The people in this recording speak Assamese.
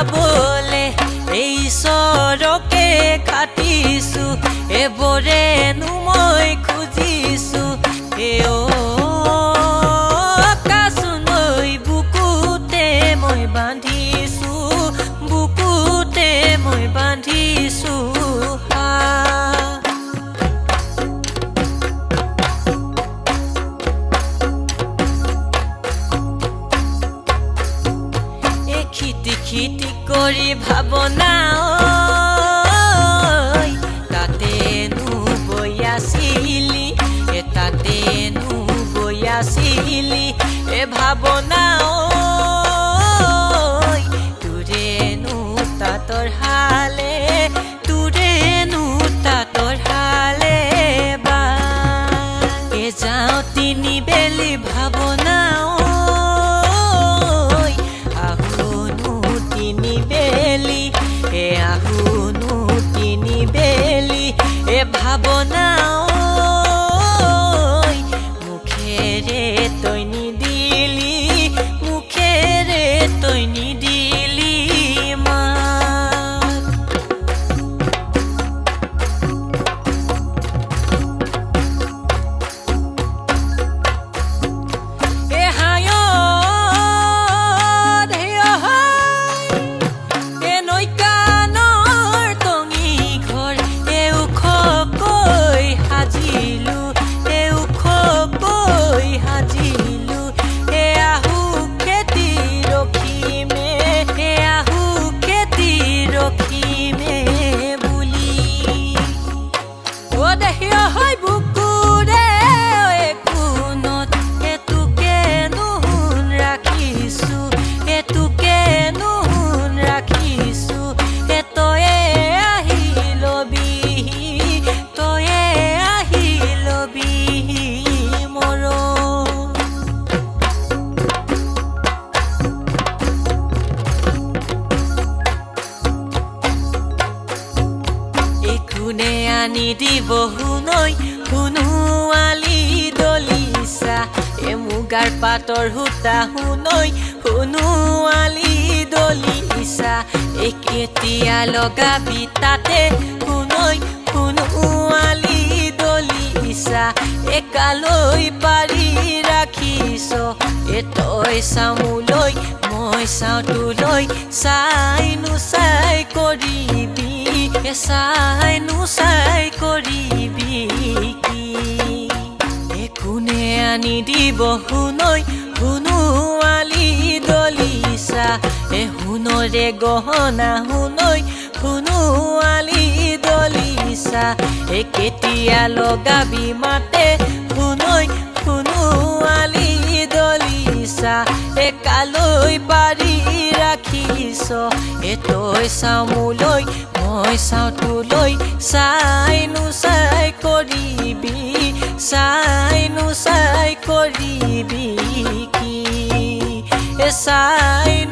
পাবলে এই ঈশ্বৰকে খাটিছো এবৰেনো মই খুজিছো কাচুনৈ বুকুতে মই বান্ধিছো বুকুতে মই বান্ধিছো খিটি খিটি কৰি ভাৱনা তাতেনো বৈয়াছিলি তাতেনো বৈয়াছিলি ভাৱনা তোৰেনো তাঁতৰ হালে তোৰেনো তাঁতৰ হালে বা যাওঁ তিনি বেলি ভাৱনা আহুনো তিনি বেলি ভাৱনা মুখেৰে তই নিদিলি মুখেৰে তই নিদিলি মাত কোনে আনি দিব শুনৈ শুনোৱালি দলিচা মুগাৰ পাতৰ সূতা শুনৈ শুনোৱালি দলিচা কেতিয়া লগাবি তাতে শুনৈ শুনোৱালি দলিচা কালৈ পাৰি ৰাখিছ তই চামুলৈ মই চাওঁ তোলৈ চাইনো চাই কৰিবি চাইনো চাই কৰিবি কি কোনে আনি দিব শুনৈ শুনোৱালি দলিচা সোণৰে গহনা শুনৈ শুনোৱালি দলিচা কেতিয়া লগাবি মাতে শুনৈ শুনোৱালি দলিচা কালৈ পাৰি ৰাখিছ তই চামুলৈ মই চাওঁ তোলৈ চাইনো চাই কৰিবি চাইনো চাই কৰিবি কি চাই